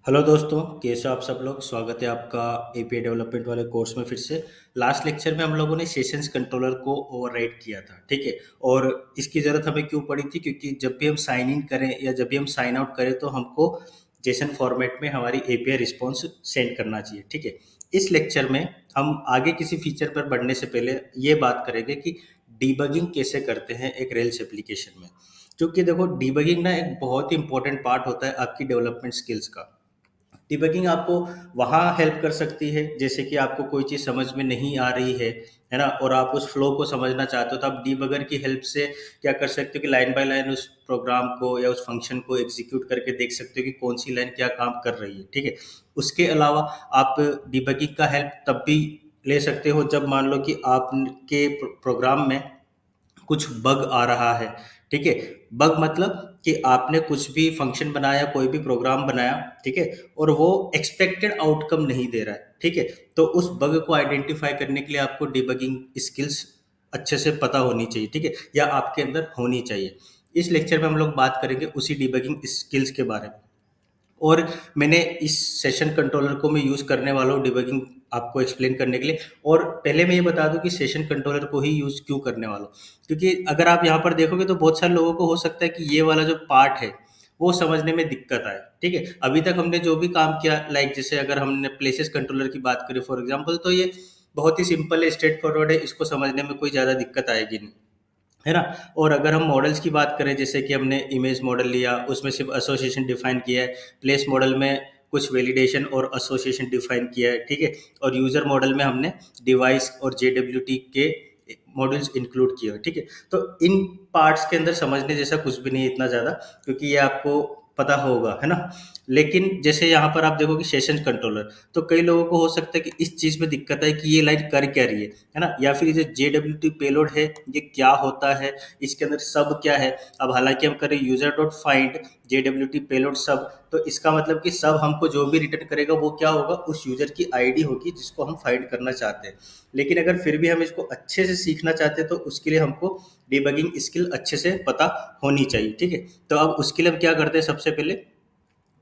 Hello दोस्तों, कैसे हो आप सब लोग। स्वागत है आपका एपीआई डेवलपमेंट वाले कोर्स में फिर से। लास्ट लेक्चर में हम लोगों ने सेशंस कंट्रोलर को ओवरराइड किया था, ठीक है। और इसकी ज़रूरत हमें क्यों पड़ी थी, क्योंकि जब भी हम साइन इन करें या जब भी हम साइन आउट करें तो हमको जेसन फॉर्मेट में हमारी एपीआई रिस्पॉन्स सेंड करना चाहिए, ठीक है। इस लेक्चर में हम आगे किसी फीचर पर बढ़ने से पहले ये बात करेंगे कि डीबगिंग कैसे करते हैं एक रेल्स एप्लीकेशन में। क्योंकि देखो, डीबगिंग ना एक बहुत ही इंपॉर्टेंट पार्ट होता है आपकी डेवलपमेंट स्किल्स का। डिबगिंग आपको वहाँ हेल्प कर सकती है, जैसे कि आपको कोई चीज़ समझ में नहीं आ रही है ना, और आप उस फ्लो को समझना चाहते हो तो आप डीबगर की हेल्प से क्या कर सकते हो कि लाइन बाय लाइन उस प्रोग्राम को या उस फंक्शन को एग्जीक्यूट करके देख सकते हो कि कौन सी लाइन क्या काम कर रही है, ठीक है। उसके अलावा आप डीबगिंग का हेल्प तब भी ले सकते हो जब मान लो कि आपके प्रोग्राम में कुछ बग आ रहा है, ठीक है। बग मतलब कि आपने कुछ भी फंक्शन बनाया, कोई भी प्रोग्राम बनाया, ठीक है, और वो एक्सपेक्टेड आउटकम नहीं दे रहा है, ठीक है। तो उस बग को आइडेंटिफाई करने के लिए आपको डिबगिंग स्किल्स अच्छे से पता होनी चाहिए, ठीक है, या आपके अंदर होनी चाहिए। इस लेक्चर में हम लोग बात करेंगे उसी डिबगिंग स्किल्स के बारे में। और मैंने इस सेशन कंट्रोलर को मैं यूज़ करने वाला हूँ डिबगिंग आपको एक्सप्लेन करने के लिए। और पहले मैं ये बता दूं कि सेशन कंट्रोलर को ही यूज़ क्यों करने वाला हूँ, क्योंकि अगर आप यहाँ पर देखोगे तो बहुत सारे लोगों को हो सकता है कि ये वाला जो पार्ट है वो समझने में दिक्कत आए, ठीक है। अभी तक हमने जो भी काम किया, लाइक जैसे अगर हमने प्लेसेस कंट्रोलर की बात करें फॉर एग्जाम्पल, तो ये बहुत ही सिंपल है, स्ट्रेट फॉरवर्ड है, इसको समझने में कोई ज़्यादा दिक्कत आएगी नहीं, है ना। और अगर हम मॉडल्स की बात करें, जैसे कि हमने इमेज मॉडल लिया, उसमें सिर्फ एसोसिएशन डिफाइन किया है। प्लेस मॉडल में कुछ वैलिडेशन और एसोसिएशन डिफाइन किया है, ठीक है। और यूजर मॉडल में हमने डिवाइस और जेडब्ल्यूटी के मॉडल्स इंक्लूड किए हैं, ठीक है। तो इन पार्ट्स के अंदर समझने जैसा कुछ भी नहीं है इतना ज़्यादा, क्योंकि ये आपको पता होगा, है ना। लेकिन जैसे यहाँ पर आप देखोगे सेशन कंट्रोलर, तो कई लोगों को हो सकता है कि इस चीज़ में दिक्कत है कि ये लाइन कर क्या रही है ना, या फिर ये जो जेडब्ल्यूटी पेलोड है ये क्या होता है, इसके अंदर सब क्या है। अब हालांकि हम करें यूजर डॉट फाइंड जेडब्ल्यूटी पेलोड सब, तो इसका मतलब कि सब हमको जो भी रिटर्न करेगा वो क्या होगा, उस यूजर की आईडी होगी जिसको हम फाइंड करना चाहते हैं। लेकिन अगर फिर भी हम इसको अच्छे से सीखना चाहते हैं तो उसके लिए हमको डिबगिंग स्किल अच्छे से पता होनी चाहिए, ठीक है। तो अब उसके लिए हम क्या करते हैं, सबसे पहले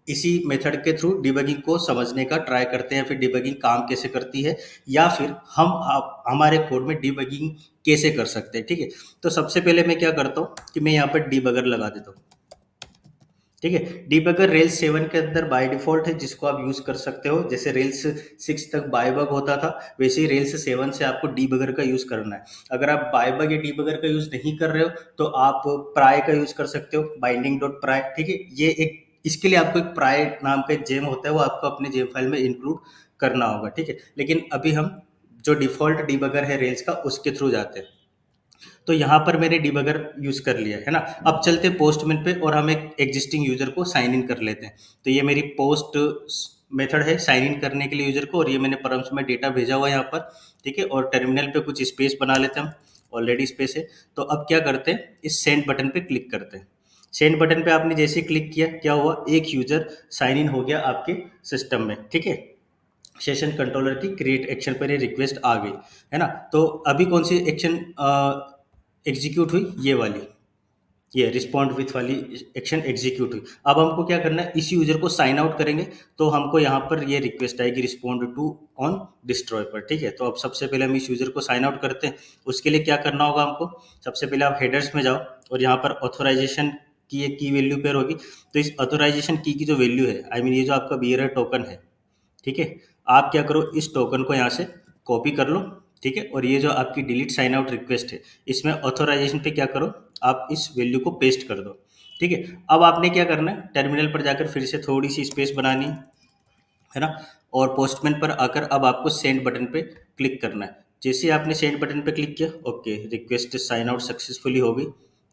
इसी मेथड के थ्रू डिबगिंग को समझने का ट्राई करते हैं, फिर डिबगिंग काम कैसे करती है, या फिर हम हमारे कोड में डिबगिंग कैसे कर सकते हैं, ठीक है। तो सबसे पहले मैं क्या करता हूँ कि मैं यहाँ पर डिबगर लगा देता हूँ, ठीक है। डिबगर रेल्स 7 के अंदर बाय डिफॉल्ट है, जिसको आप यूज कर सकते हो। जैसे रेल्स 6 तक बायबग होता था, वैसे ही रेल्स 7 से आपको डिबगर का यूज करना है। अगर आप बायबग या डिबगर का यूज नहीं कर रहे हो तो आप प्राय का यूज कर सकते हो, बाइंडिंग डॉट प्राय, ठीक है। ये एक, इसके लिए आपको एक प्राय नाम का एक जेम होता है, वो आपको अपने जेम फाइल में इंक्लूड करना होगा, ठीक है। लेकिन अभी हम जो डिफॉल्ट डिबगर है रेल्स का, उसके थ्रू जाते हैं। तो यहाँ पर मैंने डिबगर यूज कर लिया है ना। अब चलते हैं पोस्टमैन पे और हम एक एग्जिस्टिंग यूजर को साइन इन कर लेते हैं। तो ये मेरी पोस्ट मेथड है साइन इन करने के लिए यूजर को, और ये मैंने परम्स में डेटा भेजा हुआ है यहाँ पर, ठीक है। और टर्मिनल पे कुछ स्पेस बना लेते हैं हम, ऑलरेडी स्पेस है। तो अब क्या करते हैं, इस सेंड बटन पे क्लिक करते हैं। सेंड बटन पे आपने जैसे ही क्लिक किया, क्या हुआ, एक यूजर साइन इन हो गया आपके सिस्टम में, ठीक है। सेशन कंट्रोलर की क्रिएट एक्शन पर ये रिक्वेस्ट आ गई, है ना। तो अभी कौन सी एक्शन एग्जीक्यूट हुई, ये वाली, ये रिस्पॉन्ड विथ वाली एक्शन एग्जीक्यूट हुई। अब हमको क्या करना है, इस यूजर को साइन आउट करेंगे तो हमको यहाँ पर ये रिक्वेस्ट आएगी रिस्पॉन्ड टू ऑन डिस्ट्रॉय पर, ठीक है। तो अब सबसे पहले हम इस यूजर को साइन आउट करते हैं। उसके लिए क्या करना होगा हमको, सबसे पहले आप हेडर्स में जाओ और यहाँ पर ऑथोराइजेशन की एक की वैल्यू पेयर होगी। तो इस ऑथोराइजेशन की जो वैल्यू है, आई मीन ये जो आपका बियरर टोकन है, ठीक है, आप क्या करो, इस टोकन को यहाँ से कॉपी कर लो, ठीक है। और ये जो आपकी डिलीट साइन आउट रिक्वेस्ट है, इसमें ऑथोराइजेशन पे क्या करो, आप इस वैल्यू को पेस्ट कर दो, ठीक है। अब आपने क्या करना है, टर्मिनल पर जाकर फिर से थोड़ी सी स्पेस बनानी है ना, और पोस्टमैन पर आकर अब आपको सेंड बटन पे क्लिक करना है। जैसे ही आपने सेंड बटन पे क्लिक किया, okay, request sign out successfully हो गई,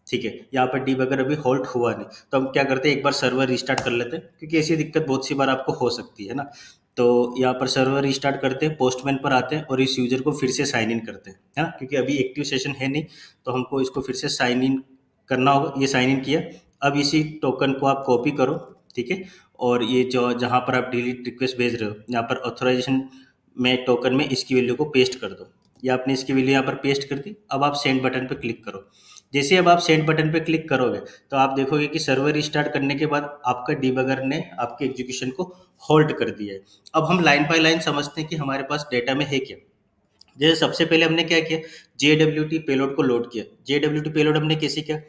ठीक है। यहाँ पर डीबगर अभी होल्ड हुआ नहीं, तो हम क्या करते हैं, एक बार सर्वर रिस्टार्ट कर लेते हैं, क्योंकि ऐसी दिक्कत बहुत सी बार आपको हो सकती है ना। तो यहाँ पर सर्वर रिस्टार्ट करते हैं, पोस्टमैन पर आते हैं और इस यूजर को फिर से साइन इन करते हैं, है ना, क्योंकि अभी एक्टिव सेशन है नहीं, तो हमको इसको फिर से साइन इन करना होगा। ये साइन इन किया, अब इसी टोकन को आप कॉपी करो, ठीक है। और ये जो जहाँ पर आप डिलीट रिक्वेस्ट भेज रहे हो, यहाँ पर ऑथराइजेशन में टोकन में इसकी वैल्यू को पेस्ट कर दो। ये आपने इसकी वैल्यू यहाँ पर पेस्ट कर दी। अब आप सेंड बटन पर क्लिक करो। जैसे अब आप सेंड बटन पे क्लिक करोगे तो आप देखोगे कि सर्वर रिस्टार्ट करने के बाद आपका डीबगर ने आपके एग्जीक्यूशन को होल्ड कर दिया है। अब हम लाइन बाय लाइन समझते हैं कि हमारे पास डेटा में है क्या। जैसे सबसे पहले हमने क्या किया, JWT पेलोड को लोड किया। JWT पेलोड हमने कैसे किया,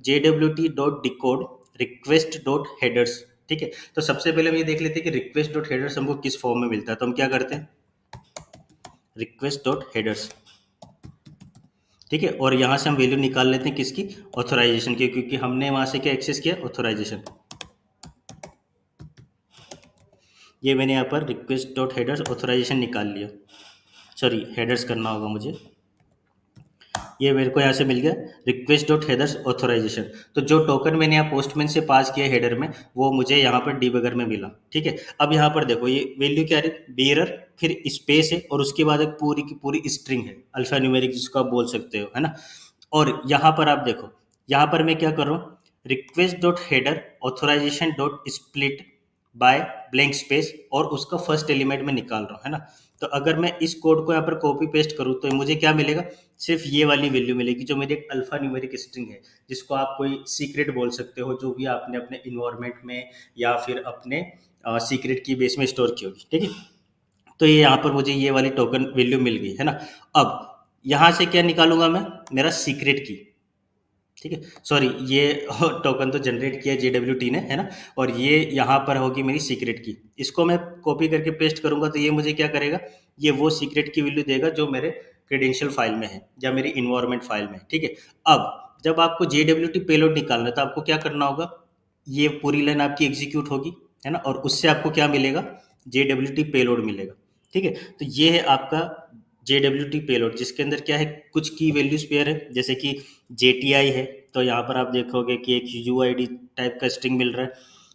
JWT dot decode request dot headers. ठीक है, तो सबसे पहले हम ये देख लेते हैं कि रिक्वेस्ट डॉट हेडर्स हमको किस फॉर्म में मिलता है। तो हम क्या करते हैं, रिक्वेस्ट डॉट हेडर्स, ठीक है, और यहाँ से हम वैल्यू निकाल लेते हैं किसकी, ऑथोराइजेशन की, क्योंकि हमने वहाँ से क्या एक्सेस किया, ऑथोराइजेशन। ये मैंने यहाँ पर रिक्वेस्ट डॉट हेडर्स ऑथोराइजेशन निकाल लिया, सॉरी हेडर्स करना होगा मुझे। ये मेरे को यहाँ से मिल गया रिक्वेस्ट डॉट हेडर्स ऑथोराइजेशन। तो जो टोकन मैंने यहाँ पोस्टमैन से पास किया हेडर में, वो मुझे यहाँ पर डीबगर में मिला। ठीक है, अब यहाँ पर देखो ये वैल्यू क्या है, बेरर, फिर स्पेस है, और उसके बाद एक पूरी की पूरी स्ट्रिंग है, अल्फा न्यूमेरिक जिसको आप बोल सकते हो, है ना। और यहाँ पर आप देखो, यहाँ पर मैं क्या कर रहा हूँ, request dot header authorisation dot split by blank space, और उसका फर्स्ट एलिमेंट में निकाल रहा हूँ, है ना। तो अगर मैं इस कोड को यहाँ पर कॉपी पेस्ट करूँ तो मुझे क्या मिलेगा, सिर्फ ये वाली वैल्यू मिलेगी जो मेरी एक अल्फा न्यूमेरिक स्ट्रिंग है, जिसको आप कोई सीक्रेट बोल सकते हो, जो भी आपने अपने इन्वायरमेंट में या फिर अपने सीक्रेट की बेस में स्टोर की होगी। ठीक है, तो ये यहाँ पर मुझे ये वाली टोकन वैल्यू मिल गई, है ना। अब यहाँ से क्या निकालूंगा मैं, मेरा सीक्रेट की। ठीक है, सॉरी ये टोकन तो जनरेट किया JWT ने, है ना, और ये यहाँ पर होगी मेरी सीक्रेट की। इसको मैं कॉपी करके पेस्ट करूँगा तो ये मुझे क्या करेगा, ये वो सीक्रेट की वैल्यू देगा जो मेरे क्रेडेंशियल फाइल में है या मेरी इन्वायरमेंट फाइल में। ठीक है, अब जब आपको JWT पेलोड निकालना है तो आपको क्या करना होगा, ये पूरी लाइन आपकी एग्जीक्यूट होगी, है ना, और उससे आपको क्या मिलेगा, JWT पेलोड मिलेगा। ठीक है, तो ये है आपका JWT पेलोड, जिसके अंदर क्या है, कुछ की वैल्यूज पेयर है, जैसे कि JTI है, तो यहाँ पर आप देखोगे कि एक UID टाइप का स्ट्रिंग मिल रहा है,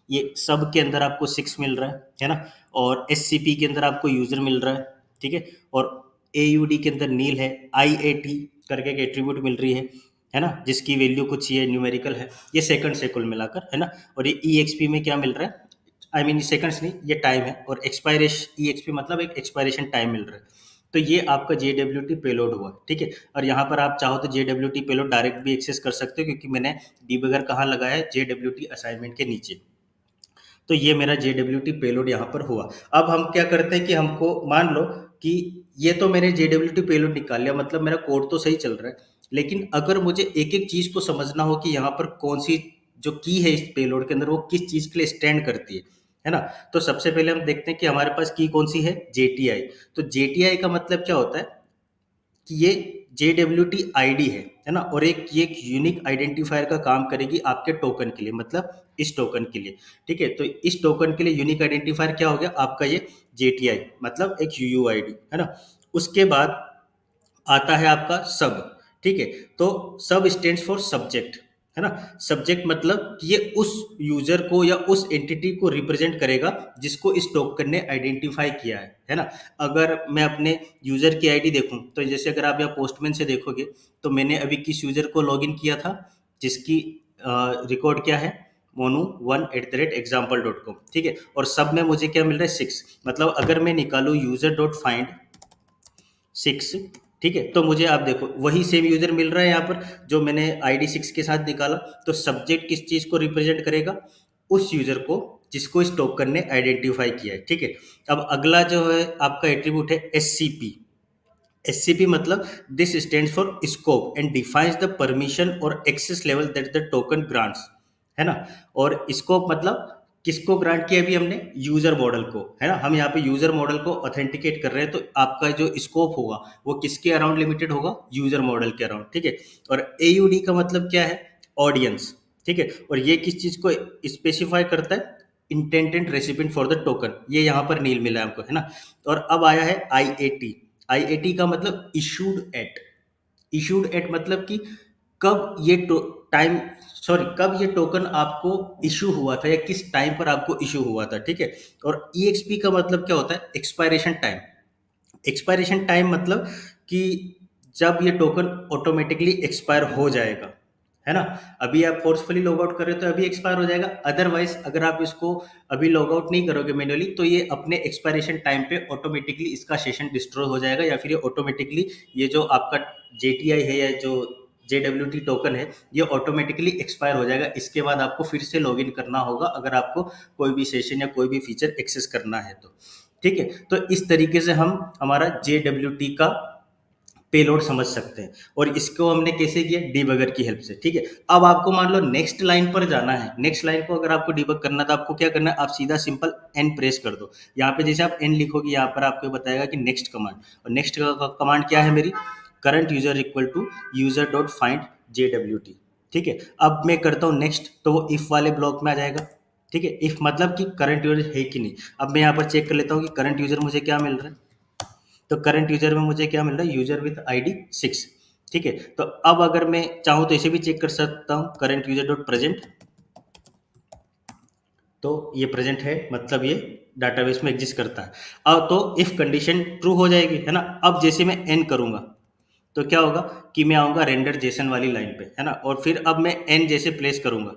ये सब के अंदर आपको 6 मिल रहा है ना, और SCP के अंदर आपको यूजर मिल रहा है। ठीक है, और AUD के अंदर नील है, IAT करके एक एट्रीब्यूट मिल रही है ना, जिसकी वैल्यू कुछ ये न्यूमेरिकल है, ये सेकंड से कुल मिलाकर, है ना। और ये EXP में क्या मिल रहा है, आई मीन सेकंड्स नहीं, ये टाइम है, और एक्सपायरेशन EXP मतलब एक एक्सपायरेशन टाइम मिल रहा है। तो ये आपका JWT पेलोड हुआ। ठीक है, और यहाँ पर आप चाहो तो JWT पेलोड डायरेक्ट भी एक्सेस कर सकते हो, क्योंकि मैंने डीबगर कहाँ लगाया है, JWT असाइनमेंट के नीचे। तो ये मेरा JWT पेलोड यहाँ पर हुआ। अब हम क्या करते हैं कि हमको मान लो कि ये तो मैंने JWT पेलोड निकाल लिया, मतलब मेरा कोड तो सही चल रहा है, लेकिन अगर मुझे एक एक चीज को समझना हो कि यहाँ पर कौन सी जो की है इस पेलोड के अंदर वो किस चीज के लिए स्टैंड करती है ना। तो सबसे पहले हम देखते हैं कि हमारे पास की कौन सी है, JTI। तो JTI का मतलब क्या होता है कि ये JWT ID है ना, और ये एक यूनिक आइडेंटिफायर का काम करेगी आपके टोकन के लिए, मतलब इस टोकन के लिए। ठीक है, तो इस टोकन के लिए यूनिक आइडेंटिफायर क्या हो गया आपका, ये JTI, मतलब एक UUID, है ना। उसके बाद आता है आपका सब। ठीक है, तो सब स्टैंड्स फॉर सब्जेक्ट, है ना। सब्जेक्ट मतलब कि ये उस यूजर को या उस एंटिटी को रिप्रेजेंट करेगा जिसको इस टोकन ने आइडेंटिफाई किया है ना। अगर मैं अपने यूजर की आईडी देखूं, तो जैसे अगर आप यहाँ पोस्टमैन से देखोगे तो मैंने अभी किस यूजर को लॉगिन किया था, जिसकी रिकॉर्ड क्या है, monu1@example.com। ठीक है, और सब में मुझे क्या मिल रहा है, 6, मतलब अगर मैं निकालू यूजर डॉट फाइंड 6, ठीक है, तो मुझे आप देखो वही सेम यूजर मिल रहा है यहाँ पर जो मैंने ID 6 के साथ निकाला। तो सब्जेक्ट किस चीज को रिप्रेजेंट करेगा, उस यूजर को जिसको इस टोकन ने आइडेंटिफाई किया है। ठीक है, अब अगला जो है आपका एट्रीब्यूट है SCP। SCP मतलब this stands for scope and defines the permission और access level that the token grants, है ना। और स्कोप मतलब किसको ग्रांट किया, अभी हमने यूजर मॉडल को, है ना, हम यहाँ पे यूजर मॉडल को ऑथेंटिकेट कर रहे हैं, तो आपका जो स्कोप होगा वो किसके अराउंड लिमिटेड होगा, यूजर मॉडल के अराउंड। ठीक है, और AUD का मतलब क्या है, ऑडियंस। ठीक है, और ये किस चीज को स्पेसिफाई करता है, intended recipient for the token, ये यहाँ पर नील मिला है हमको, है ना। और अब आया है IAT। IAT का मतलब इशूड एट। इशूड एट मतलब कि कब ये टाइम, सॉरी कब ये टोकन आपको इशू हुआ था या किस टाइम पर आपको इशू हुआ था। ठीक है, और EXP का मतलब क्या होता है, एक्सपायरेशन टाइम। एक्सपायरेशन टाइम मतलब कि जब ये टोकन ऑटोमेटिकली एक्सपायर हो जाएगा, है ना। अभी आप फोर्सफुली लॉग आउट कर रहे हो तो अभी एक्सपायर हो जाएगा, अदरवाइज अगर आप इसको अभी लॉग आउट नहीं करोगे मैन्युअली तो ये अपने एक्सपायरेशन टाइम पे ऑटोमेटिकली इसका सेशन डिस्ट्रॉय हो जाएगा, या फिर ये ऑटोमेटिकली ये जो आपका JTI है या जो JWT टोकन है ये ऑटोमेटिकली एक्सपायर हो जाएगा। इसके बाद आपको फिर से लॉगिन करना होगा अगर आपको कोई भी सेशन या कोई भी फीचर एक्सेस करना है तो। ठीक है, तो इस तरीके से हम हमारा JWT का पेलोड समझ सकते हैं और इसको हमने कैसे किया, डीबगर की हेल्प से। ठीक है, अब आपको मान लो नेक्स्ट लाइन पर जाना है। नेक्स्ट लाइन को अगर आपको डीबग करना तो आपको क्या करना है, आप सीधा सिंपल एन प्रेस कर दो। यहाँ पे जैसे आप एन लिखोगे यहाँ पर आपको बताएगा कि नेक्स्ट कमांड, और नेक्स्ट कमांड क्या है मेरी, current user equal to user dot find JWT। ठीक है, अब मैं करता हूँ नेक्स्ट, तो वो इफ वाले ब्लॉक में आ जाएगा। ठीक है, इफ मतलब कि करंट यूजर है कि नहीं। अब मैं यहाँ पर चेक कर लेता हूँ कि करंट यूजर मुझे क्या मिल रहा है। तो करंट यूजर में मुझे क्या मिल रहा है, यूजर विथ ID 6। ठीक है, तो अब अगर मैं चाहूँ तो इसे भी चेक कर सकता हूँ, करंट यूजर डॉट प्रेजेंट, तो ये प्रेजेंट है, मतलब ये डाटाबेस में एग्जिस्ट करता है। अब तो इफ कंडीशन ट्रू हो जाएगी, है ना। अब जैसे मैं एन करूंगा तो क्या होगा कि मैं आऊंगा रेंडर जेसन वाली लाइन पे, है ना, और फिर अब मैं एन जैसे प्लेस करूंगा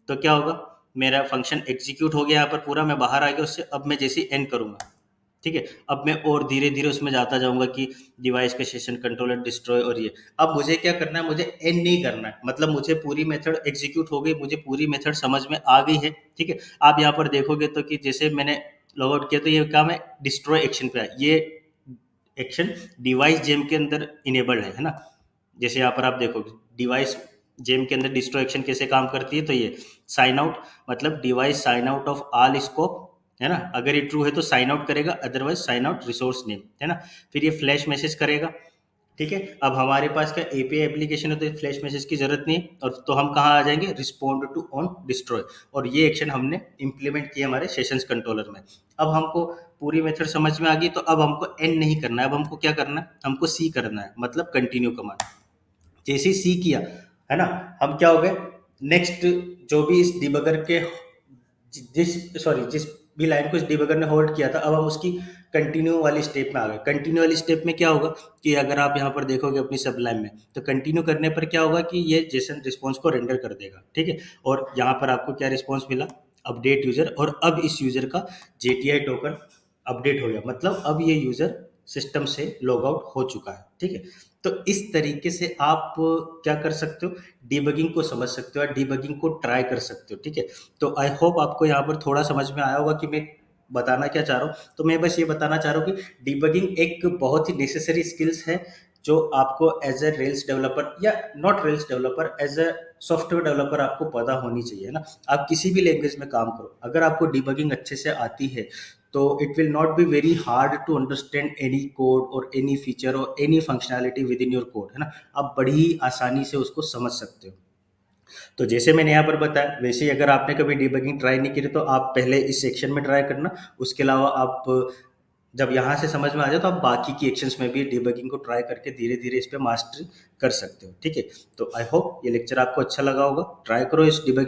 तो क्या होगा, मेरा फंक्शन एग्जीक्यूट हो गया यहाँ पर पूरा, मैं बाहर आ गया उससे। अब मैं जैसे एन करूंगा, ठीक है, अब मैं और धीरे धीरे उसमें जाता जाऊंगा कि डिवाइस का सेशन कंट्रोलर डिस्ट्रॉय, और ये अब मुझे क्या करना है, मुझे एंड नहीं करना है, मतलब मुझे पूरी मेथड एग्जीक्यूट हो गई, मुझे पूरी मेथड समझ में आ गई है। ठीक है, आप यहाँ पर देखोगे तो कि जैसे मैंने लॉग आउट किया तो ये काम है डिस्ट्रॉय एक्शन पे है, ये एक्शन डिवाइस जेम के अंदर इनेबल्ड है ना। जैसे यहाँ पर आप देखोगे डिवाइस जेम के अंदर डिस्ट्रॉय एक्शन कैसे काम करती है, तो ये साइन आउट, मतलब device sign out of all scope, है ना, अगर ये ट्रू है तो साइन आउट करेगा, otherwise sign out resource name, है ना। फिर ये फ्लैश मैसेज करेगा। ठीक है, अब हमारे पास क्या एपीआई एप्लीकेशन है तो फ्लैश मैसेज की जरूरत नहीं है, और तो हम कहाँ आ जाएंगे, रिस्पॉन्ड टू ऑन डिस्ट्रॉय, और ये एक्शन हमने इंप्लीमेंट किया हमारे सेशंस कंट्रोलर में। अब हमको पूरी मेथड समझ में आ गई, तो अब हमको एंड नहीं करना है, अब हमको क्या करना है, हमको सी करना है, मतलब कंटिन्यू कमांड। जैसे सी किया, है ना, हम क्या हो गए, नेक्स्ट जो भी इस डिबगर के जिस भी लाइन को इस डिबगर ने होल्ड किया था, अब हम उसकी कंटिन्यू वाली स्टेप में आ गए। कंटिन्यू वाली स्टेप में क्या होगा कि अगर आप यहाँ पर देखोगे अपनी सब लाइन में, तो कंटिन्यू करने पर क्या होगा कि ये जेसन रिस्पॉन्स को रेंडर कर देगा। ठीक है, और यहाँ पर आपको क्या रिस्पॉन्स मिला, अपडेट यूजर, और अब इस यूजर का JTI टोकन अपडेट हो गया, मतलब अब ये यूजर सिस्टम से लॉग आउट हो चुका है। ठीक है, तो इस तरीके से आप क्या कर सकते हो, डीबगिंग को समझ सकते हो, डीबगिंग को ट्राई कर सकते हो। ठीक है, तो आई होप आपको यहाँ पर थोड़ा समझ में आया होगा कि मैं बताना क्या चाह रहा हूँ। तो मैं बस ये बताना चाह रहा हूँ कि डीबगिंग एक बहुत ही नेसेसरी स्किल्स है, जो आपको एज ए रेल्स डेवलपर, या not Rails developer, as a software developer आपको पता होनी चाहिए ना। आप किसी भी लैंग्वेज में काम करो, अगर आपको डीबगिंग अच्छे से आती है तो it will not be very hard to understand any code और एनी फीचर और any functionality within your code, है ना। आप बड़ी आसानी से उसको समझ सकते हो। तो जैसे मैंने यहाँ पर बताया, वैसे ही अगर आपने कभी डीबगिंग ट्राई नहीं की तो आप पहले इस सेक्शन में ट्राई करना। उसके अलावा आप जब यहाँ से समझ में आ जाए तो आप बाकी की एक्शंस में भी डीबगिंग को ट्राई करके धीरे धीरे इस पे मास्टरी कर सकते हो। ठीक है, तो आई होप ये लेक्चर आपको अच्छा लगा होगा, ट्राई करो इस डीबगिंग